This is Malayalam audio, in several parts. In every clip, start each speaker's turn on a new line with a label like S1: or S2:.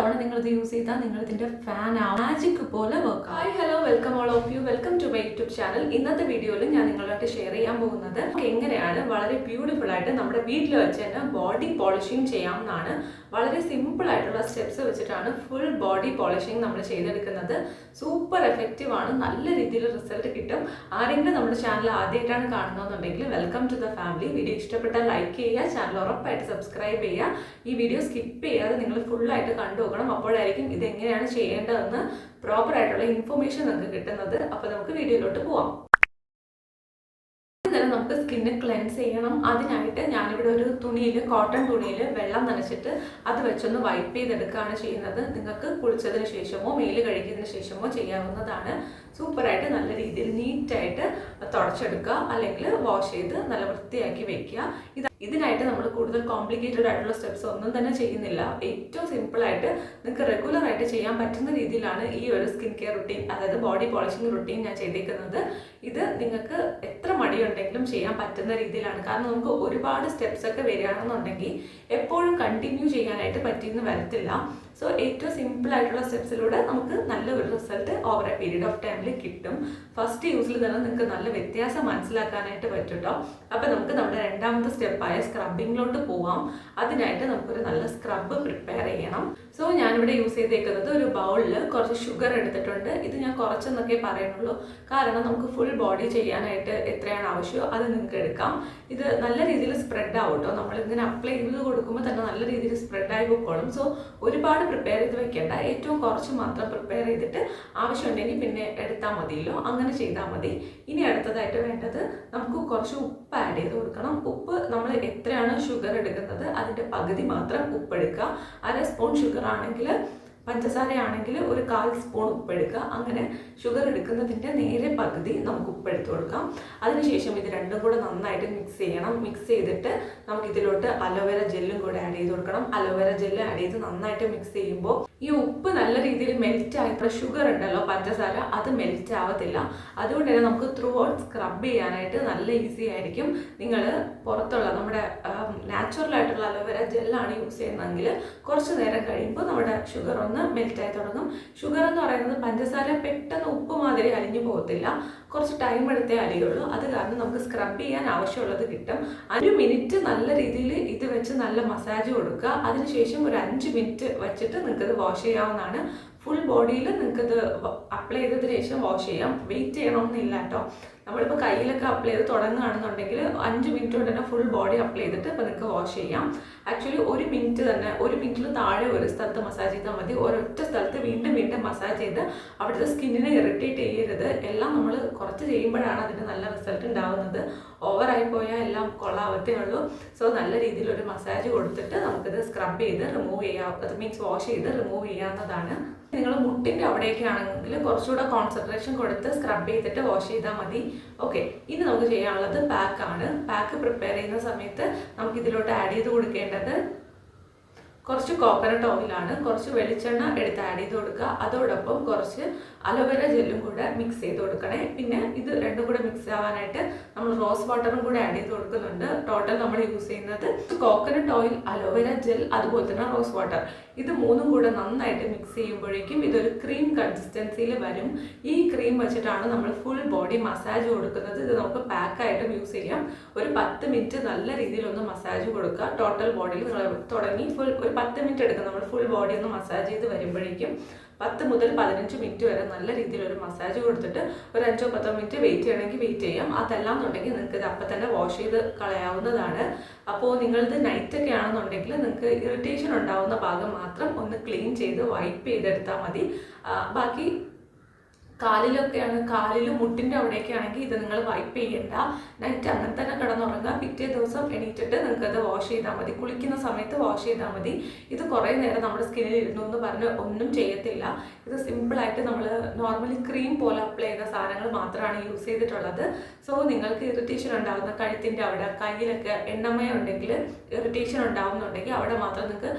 S1: തവണ നിങ്ങൾ ഇത് യൂസ് ചെയ്താൽ നിങ്ങൾ ഇതിന്റെ ഫാൻ മാജിക് പോലെ work. Hi hello, welcome all of you, welcome to my YouTube channel. ഇന്നത്തെ വീഡിയോയിൽ ഞാൻ നിങ്ങളുമായിട്ട് ഷെയർ ചെയ്യാൻ പോകുന്നത് എങ്ങനെയാണ് വളരെ ബ്യൂട്ടിഫുൾ ആയിട്ട് നമ്മുടെ വീട്ടിൽ വെച്ച് തന്നെ ബോഡി പോളിഷിംഗ് ചെയ്യാമെന്നാണ്. വളരെ സിമ്പിൾ ആയിട്ടുള്ള സ്റ്റെപ്സ് വെച്ചിട്ടാണ് ഫുൾ ബോഡി പോളിഷിംഗ് നമ്മൾ ചെയ്തെടുക്കുന്നത്. സൂപ്പർ എഫക്റ്റീവ് ആണ്, നല്ല രീതിയിൽ റിസൾട്ട് കിട്ടും. ആരെങ്കിലും നമ്മുടെ ചാനൽ ആദ്യമായിട്ടാണ് കാണുന്നതെന്നുണ്ടെങ്കിൽ welcome to the family. Video ഇഷ്ടപ്പെട്ടാൽ ലൈക്ക് ചെയ്യുക, ചാനൽ ഉറപ്പായിട്ട് സബ്സ്ക്രൈബ് ചെയ്യുക. ഈ വീഡിയോ സ്കിപ്പ് ചെയ്യാതെ നിങ്ങൾ ഫുള്ളായിട്ട് കണ്ടു നോക്കണം. അപ്പോഴായിരിക്കും ഇതെങ്ങനെയാണ് ചെയ്യേണ്ടതെന്ന് പ്രോപ്പർ ആയിട്ടുള്ള ഇൻഫർമേഷൻ നിങ്ങൾക്ക് കിട്ടുന്നത്. അപ്പോൾ നമുക്ക് വീഡിയോയിലോട്ട് പോവാം. നമുക്ക് സ്കിന്ന് ക്ലെൻസ് ചെയ്യണം. അതിനായിട്ട് ഞാനിവിടെ ഒരു തുണിയിൽ, കോട്ടൺ തുണിയിൽ വെള്ളം നനച്ചിട്ട് അത് വെച്ചൊന്ന് വൈപ്പ് ചെയ്തെടുക്കുകയാണ് ചെയ്യുന്നത്. നിങ്ങൾക്ക് കുളിച്ചതിന് ശേഷമോ മേല് കഴുകിയതിന് ശേഷമോ ചെയ്യാവുന്നതാണ്. സൂപ്പറായിട്ട് നല്ല രീതിയിൽ നീറ്റായിട്ട് തുടച്ചെടുക്കുക, അല്ലെങ്കിൽ വാഷ് ചെയ്ത് നല്ല വൃത്തിയാക്കി വെക്കുക. ഇതിനായിട്ട് നമ്മൾ കൂടുതൽ കോംപ്ലിക്കേറ്റഡ് ആയിട്ടുള്ള സ്റ്റെപ്സ് ഒന്നും തന്നെ ചെയ്യുന്നില്ല. ഏറ്റവും സിമ്പിളായിട്ട് നിങ്ങൾക്ക് റെഗുലർ ആയിട്ട് ചെയ്യാൻ പറ്റുന്ന രീതിയിലാണ് ഈ ഒരു സ്കിൻ കെയർ റുട്ടീൻ, അതായത് ബോഡി പോളിഷിംഗ് റുട്ടീൻ ഞാൻ ചെയ്തേക്കുന്നത്. ഇത് നിങ്ങൾക്ക് എത്ര മടിയുണ്ടെങ്കിലും ചെയ്യാൻ പറ്റുന്ന രീതിയിലാണ്. കാരണം നമുക്ക് ഒരുപാട് സ്റ്റെപ്സ് ഒക്കെ വരികയാണെന്നുണ്ടെങ്കിൽ എപ്പോഴും കണ്ടിന്യൂ ചെയ്യാനായിട്ട് പറ്റിയെന്ന് വരത്തില്ല. സോ ഏറ്റവും സിമ്പിൾ ആയിട്ടുള്ള സ്റ്റെപ്സിലൂടെ നമുക്ക് നല്ലൊരു result over A period of ടൈമിൽ കിട്ടും. ഫസ്റ്റ് യൂസിൽ തന്നെ നിങ്ങൾക്ക് നല്ല വ്യത്യാസം മനസ്സിലാക്കാനായിട്ട് പറ്റും കേട്ടോ. അപ്പം നമുക്ക് നമ്മുടെ രണ്ടാമത്തെ സ്റ്റെപ്പായ സ്ക്രബിങ്ങിലോട്ട് പോവാം. അതിനായിട്ട് നമുക്കൊരു നല്ല സ്ക്രബ് പ്രിപ്പയർ ചെയ്യണം. സോ ഞാനിവിടെ യൂസ് ചെയ്തേക്കുന്നത് ഒരു ബൗളിൽ കുറച്ച് ഷുഗർ എടുത്തിട്ടുണ്ട്. ഇത് ഞാൻ കുറച്ചെന്നൊക്കെ പറയുന്നുള്ളൂ, കാരണം നമുക്ക് ഫുൾ ബോഡി ചെയ്യാനായിട്ട് എത്രയാണ് ആവശ്യമോ അത് നിങ്ങൾക്ക് എടുക്കാം. ഇത് നല്ല രീതിയിൽ സ്പ്രെഡ് ആവും കേട്ടോ. നമ്മളിങ്ങനെ അപ്ലൈ ചെയ്ത് കൊടുക്കുമ്പോൾ തന്നെ നല്ല രീതിയിൽ സ്പ്രെഡായി പോയിക്കോളും. സോ ഒരുപാട് പ്രിപ്പയർ ചെയ്ത് വെക്കേണ്ട, ഏറ്റവും കുറച്ച് മാത്രം പ്രിപ്പയർ ചെയ്തിട്ട് ആവശ്യമുണ്ടെങ്കിൽ പിന്നെ എടുത്താൽ മതിയല്ലോ, അങ്ങനെ ചെയ്താൽ മതി. ഇനി അടുത്തതായിട്ട് വേണ്ടത് നമുക്ക് കുറച്ച് ഉപ്പ് ആഡ് ചെയ്ത് കൊടുക്കണം. ഉപ്പ് നമ്മൾ എത്രയാണ് ഷുഗർ എടുക്കുന്നത് അതിൻ്റെ പകുതി മാത്രം ഉപ്പ് എടുക്കുക. 1/2 സ്പൂൺ ഷുഗർ ആണെങ്കിൽ, പഞ്ചസാരയാണെങ്കിൽ ഒരു 1/4 സ്പൂൺ ഉപ്പ് എടുക്കുക. അങ്ങനെ ഷുഗർ എടുക്കുന്നതിൻ്റെ നേരെ പകുതി നമുക്ക് ഉപ്പ് എടുത്ത് കൊടുക്കാം. അതിനുശേഷം ഇത് രണ്ടും കൂടെ നന്നായിട്ട് മിക്സ് ചെയ്യണം. മിക്സ് ചെയ്തിട്ട് നമുക്ക് ഇതിലോട്ട് അലോവേര ജെല്ലും കൂടെ ആഡ് ചെയ്ത് കൊടുക്കണം. അലോവേര ജെല്ല് ആഡ് ചെയ്ത് നന്നായിട്ട് മിക്സ് ചെയ്യുമ്പോൾ ഈ ഉപ്പ് നല്ല രീതിയിൽ മെൽറ്റ് ആയിട്ടുള്ള ഷുഗർ ഉണ്ടല്ലോ, പഞ്ചസാര, അത് മെൽറ്റ് ആവത്തില്ല. അതുകൊണ്ട് തന്നെ നമുക്ക് ത്രൂ ഔട്ട് സ്ക്രബ് ചെയ്യാനായിട്ട് നല്ല ഈസി ആയിരിക്കും. നിങ്ങൾ പുറത്തുള്ള നമ്മുടെ നാച്ചുറൽ ആയിട്ടുള്ള അലോവേര ജെല്ലാണ് യൂസ് ചെയ്യുന്നതെങ്കിൽ കുറച്ച് നേരം കഴിയുമ്പോൾ നമ്മുടെ ഷുഗർ ഒന്ന് മെൽറ്റ് ആയി തുടങ്ങും. ഷുഗർ എന്ന് പറയുന്നത് പഞ്ചസാര പെട്ടെന്ന് ഉപ്പ് മാതിരി അലിഞ്ഞു പോകത്തില്ല, കുറച്ച് ടൈം എടുത്തേ അലിയുള്ളൂ. അത് കാരണം നമുക്ക് സ്ക്രബ് ചെയ്യാൻ ആവശ്യമുള്ളത് കിട്ടും. 1 മിനിറ്റ് നല്ല രീതിയിൽ ഇത് വെച്ച് നല്ല മസാജ് കൊടുക്കുക. അതിനുശേഷം ഒരു 5 മിനിറ്റ് വെച്ചിട്ട് നിങ്ങൾക്കത് വാഷ് ചെയ്യാവുന്നതാണ്. ഫുൾ ബോഡിയിൽ നിങ്ങൾക്കത് അപ്ലൈ ചെയ്തതിന് ശേഷം വാഷ് ചെയ്യാം. വെയിറ്റ് ചെയ്യണമെന്നില്ല കേട്ടോ. നമ്മളിപ്പോൾ കയ്യിലൊക്കെ അപ്ലൈ ചെയ്ത് തുടങ്ങുകയാണെന്നുണ്ടെങ്കിൽ 5 മിനിറ്റ് കൊണ്ട് തന്നെ ഫുൾ ബോഡി അപ്ലൈ ചെയ്തിട്ട് ഇപ്പോൾ നിങ്ങൾക്ക് വാഷ് ചെയ്യാം. ആക്ച്വലി 1 മിനിറ്റ് തന്നെ, 1 മിനിറ്റിൽ താഴെ ഒരു സ്ഥലത്ത് മസാജ് ചെയ്താൽ മതി. ഒരൊറ്റ സ്ഥലത്ത് വീണ്ടും വീണ്ടും മസാജ് ചെയ്ത് അവിടുത്തെ സ്കിന്നിനെ ഇറിറ്റേറ്റ് ചെയ്യരുത്. എല്ലാം നമ്മൾ കുറച്ച് ചെയ്യുമ്പോഴാണ് അതിന് നല്ല റിസൾട്ട് ഉണ്ടാവുന്നത്. ഓവറായി പോയാൽ എല്ലാം കൊള്ളാവത്തേ ഉള്ളൂ. സോ നല്ല രീതിയിൽ ഒരു മസാജ് കൊടുത്തിട്ട് നമുക്കിത് സ്ക്രബ് ചെയ്ത് റിമൂവ് ചെയ്യാം. അത് മീൻസ് വാഷ് ചെയ്ത് റിമൂവ് ചെയ്യാവുന്നതാണ്. നിങ്ങൾ മുട്ടിൻ്റെ അവിടെയൊക്കെ ആണെങ്കിൽ കുറച്ചുകൂടെ കോൺസെൻട്രേഷൻ കൊടുത്ത് സ്ക്രബ് ചെയ്തിട്ട് വാഷ് ചെയ്താൽ മതി. ഓക്കെ, ഇനി നമുക്ക് ചെയ്യാനുള്ളത് പാക്കാണ്. പാക്ക് പ്രിപ്പയർ ചെയ്യുന്ന സമയത്ത് നമുക്ക് ഇതിലോട്ട് ആഡ് ചെയ്ത് കൊടുക്കേണ്ടത് കുറച്ച് കോക്കനട്ട് ഓയിലാണ്. കുറച്ച് വെളിച്ചെണ്ണ എടുത്ത് ആഡ് ചെയ്ത് കൊടുക്കുക. അതോടൊപ്പം കുറച്ച് അലോവേര ജെല്ലും കൂടെ മിക്സ് ചെയ്ത് കൊടുക്കണേ. പിന്നെ ഇത് രണ്ടും കൂടെ മിക്സ് ആവാനായിട്ട് നമ്മൾ റോസ് വാട്ടറും കൂടെ ആഡ് ചെയ്ത് കൊടുക്കുന്നുണ്ട്. ടോട്ടൽ നമ്മൾ യൂസ് ചെയ്യുന്നത് കോക്കനട്ട് ഓയിൽ, അലോവേര ജെൽ, അതുപോലെ തന്നെ റോസ് വാട്ടർ. ഇത് മൂന്നും കൂടെ നന്നായിട്ട് മിക്സ് ചെയ്യുമ്പോഴേക്കും ഇതൊരു ക്രീം കൺസിസ്റ്റൻസിയിൽ വരും. ഈ ക്രീം വെച്ചിട്ടാണ് നമ്മൾ ഫുൾ ബോഡി മസാജ് കൊടുക്കുന്നത്. ഇത് നമുക്ക് പാക്കായിട്ടും യൂസ് ചെയ്യാം. ഒരു 10 മിനിറ്റ് നല്ല രീതിയിലൊന്ന് മസാജ് കൊടുക്കുക. ടോട്ടൽ ബോഡിയിൽ നിങ്ങൾ തുടങ്ങി ഫുൾ ഒരു 10 മിനിറ്റ് എടുക്കും. നമ്മൾ ഫുൾ ബോഡി ഒന്ന് മസാജ് ചെയ്ത് വരുമ്പോഴേക്കും 10 മുതൽ 15 മിനിറ്റ് വരെ നല്ല രീതിയിൽ ഒരു മസാജ് കൊടുത്തിട്ട് ഒരു 5-10 മിനിറ്റ് വെയിറ്റ് ചെയ്യണമെങ്കിൽ വെയിറ്റ് ചെയ്യാം. അതല്ലാന്നുണ്ടെങ്കിൽ നിങ്ങൾക്ക് ഇത് അപ്പം തന്നെ വാഷ് ചെയ്ത് കളയാവുന്നതാണ്. അപ്പോൾ നിങ്ങളിത് നൈറ്റൊക്കെ ആണെന്നുണ്ടെങ്കിൽ നിങ്ങൾക്ക് ഇറിറ്റേഷൻ ഉണ്ടാവുന്ന ഭാഗം മാത്രം ഒന്ന് ക്ലീൻ ചെയ്ത് വൈപ്പ് ചെയ്തെടുത്താൽ മതി. ബാക്കി കാലിലൊക്കെയാണ്, കാലിലും മുട്ടിൻ്റെ അവിടെയൊക്കെ ആണെങ്കിൽ ഇത് നിങ്ങൾ വൈപ്പ് ചെയ്യേണ്ട. നൈറ്റ് അങ്ങനെ തന്നെ കിടന്നുറങ്ങുക. പിറ്റേ ദിവസം എണീറ്റിട്ട് നിങ്ങൾക്കത് വാഷ് ചെയ്താൽ മതി. കുളിക്കുന്ന സമയത്ത് വാഷ് ചെയ്താൽ മതി. ഇത് കുറേ നേരം നമ്മുടെ സ്കിന്നിൽ ഇരുന്നു എന്ന് പറഞ്ഞ് ഒന്നും ചെയ്യത്തില്ല. ഇത് സിമ്പിളായിട്ട് നമ്മൾ നോർമലി ക്രീം പോലെ അപ്ലൈ ചെയ്ത സാധനങ്ങൾ മാത്രമാണ് യൂസ് ചെയ്തിട്ടുള്ളത്. സോ നിങ്ങൾക്ക് ഇറിറ്റേഷൻ ഉണ്ടാകുന്ന കഴുത്തിൻ്റെ അവിടെ, കയ്യിലൊക്കെ എണ്ണമയം ഉണ്ടെങ്കിൽ ഇറിറ്റേഷൻ ഉണ്ടാകുന്നുണ്ടെങ്കിൽ അവിടെ മാത്രം നിങ്ങൾക്ക്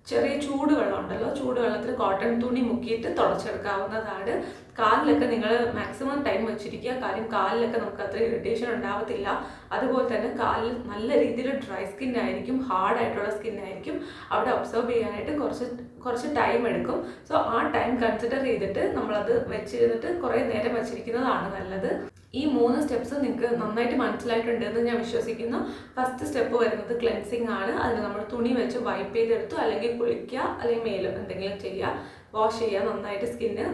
S1: ചെറിയ ചൂടുവെള്ളം ഉണ്ടല്ലോ, ചൂടുവെള്ളം വെള്ളത്തിൽ കോട്ടൺ തുണി മുക്കിയിട്ട് തുടച്ചെടുക്കാവുന്നതാണ്. കാലിലൊക്കെ നിങ്ങൾ മാക്സിമം ടൈം വെച്ചിരിക്കുക, കാര്യം കാലിലൊക്കെ നമുക്ക് അത്ര ഇറിറ്റേഷൻ ഉണ്ടാവത്തില്ല. അതുപോലെ തന്നെ കാലിൽ നല്ല രീതിയിൽ ഡ്രൈ സ്കിൻ ആയിരിക്കും, ഹാർഡായിട്ടുള്ള സ്കിൻ ആയിരിക്കും. അവിടെ ഒബ്സർവ് ചെയ്യാനായിട്ട് കുറച്ച് ടൈം എടുക്കും. സോ ആ ടൈം കൺസിഡർ ചെയ്തിട്ട് നമ്മളത് വെച്ചിരുന്നിട്ട് കുറേ നേരം വെച്ചിരിക്കുന്നതാണ് നല്ലത്. ഈ 3 സ്റ്റെപ്സ് നിങ്ങൾക്ക് നന്നായിട്ട് മനസ്സിലായിട്ടുണ്ടെന്ന് ഞാൻ വിശ്വസിക്കുന്നു. ഫസ്റ്റ് സ്റ്റെപ്പ് വരുന്നത് ക്ലെൻസിങ് ആണ്. അതിന് നമ്മൾ തുണി വെച്ച് വൈപ്പ് ചെയ്തെടുത്തു, അല്ലെങ്കിൽ കുളിക്കുക, അല്ലെങ്കിൽ മേലും എന്തെങ്കിലും ചെയ്യുക, വാഷ് ചെയ്യുക, നന്നായിട്ട് സ്കിന്ന്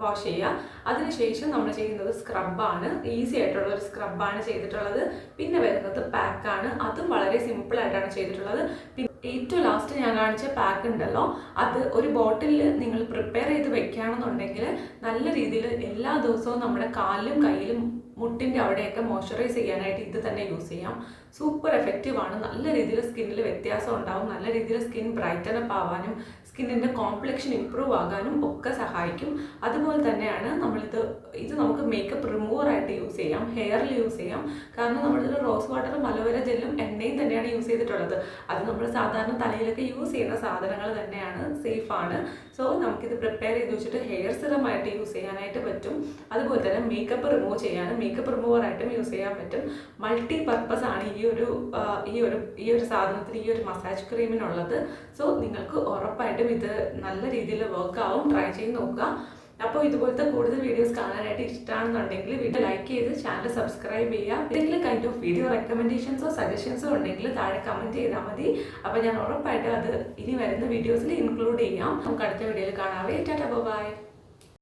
S1: വാഷ് ചെയ്യുക. അതിനുശേഷം നമ്മൾ ചെയ്യുന്നത് സ്ക്രബാണ്. ഈസി ആയിട്ടുള്ള ഒരു സ്ക്രബാണ് ചെയ്തിട്ടുള്ളത്. പിന്നെ വരുന്നത് പാക്കാണ്. അതും വളരെ സിമ്പിളായിട്ടാണ് ചെയ്തിട്ടുള്ളത്. പിന്നെ ഏറ്റവും ലാസ്റ്റ് ഞാൻ കാണിച്ച പാക്ക് ഉണ്ടല്ലോ, അത് ഒരു ബോട്ടിലിൽ നിങ്ങൾ പ്രിപ്പയർ ചെയ്ത് വെക്കുകയാണെന്നുണ്ടെങ്കിൽ നല്ല രീതിയിൽ എല്ലാ ദിവസവും നമ്മുടെ കാലിലും കയ്യിലും മുട്ടിൻ്റെ അവിടെയൊക്കെ മോയ്സ്ചറൈസ് ചെയ്യാനായിട്ട് ഇത് തന്നെ യൂസ് ചെയ്യാം. സൂപ്പർ എഫക്റ്റീവാണ്. നല്ല രീതിയിൽ സ്കിന്നിൽ വ്യത്യാസം ഉണ്ടാവും. നല്ല രീതിയിൽ സ്കിൻ ബ്രൈറ്റനപ്പ് ആവാനും സ്കിന്നിൻ്റെ കോംപ്ലക്ഷൻ ഇമ്പ്രൂവ് ആകാനും ഒക്കെ സഹായിക്കും. അതുപോലെ തന്നെയാണ് ഇത് നമുക്ക് മേക്കപ്പ് റിമൂവറായിട്ട് യൂസ് ചെയ്യാം, ഹെയറിൽ യൂസ് ചെയ്യാം. കാരണം നമ്മളിതിൽ റോസ് വാട്ടറും അലോവേര ജെല്ലും എണ്ണയും തന്നെയാണ് യൂസ് ചെയ്തിട്ടുള്ളത്. അത് നമ്മൾ സാധാരണ തലയിലൊക്കെ യൂസ് ചെയ്യുന്ന സാധനങ്ങൾ തന്നെയാണ്, സേഫാണ്. സോ നമുക്കിത് പ്രിപ്പയർ ചെയ്ത് വെച്ചിട്ട് ഹെയർ സിറമായിട്ട് യൂസ് ചെയ്യാനായിട്ട് പറ്റും. അതുപോലെ തന്നെ മേക്കപ്പ് റിമൂവ് ചെയ്യാനും മേക്കപ്പ് റിമൂവറായിട്ടും യൂസ് ചെയ്യാൻ പറ്റും. മൾട്ടി പർപ്പസ് ആണ് ഈ ഒരു സാധനത്തിന്, ഈ ഒരു മസാജ് ക്രീമിനുള്ളത്. സോ നിങ്ങൾക്ക് ഉറപ്പായിട്ടും ഇത് നല്ല രീതിയിൽ വർക്ക് ആവും. ട്രൈ ചെയ്ത് നോക്കുക. അപ്പോൾ ഇതുപോലത്തെ കൂടുതൽ വീഡിയോസ് കാണാനായിട്ട് ഇഷ്ടമാണെന്നുണ്ടെങ്കിൽ വീഡിയോ ലൈക്ക് ചെയ്ത് ചാനൽ സബ്സ്ക്രൈബ് ചെയ്യുക. എന്തെങ്കിലും കൈൻഡ് ഓഫ് വീഡിയോ റെക്കമെൻഡേഷൻസോ സജഷൻസോ ഉണ്ടെങ്കിൽ താഴെ കമൻറ്റ് ചെയ്താൽ മതി. അപ്പോൾ ഞാൻ ഉറപ്പായിട്ടും അത് ഇനി വരുന്ന വീഡിയോസിൽ ഇൻക്ലൂഡ് ചെയ്യാം. നമുക്ക് അടുത്ത വീഡിയോയിൽ കാണാവേ. Tata bye.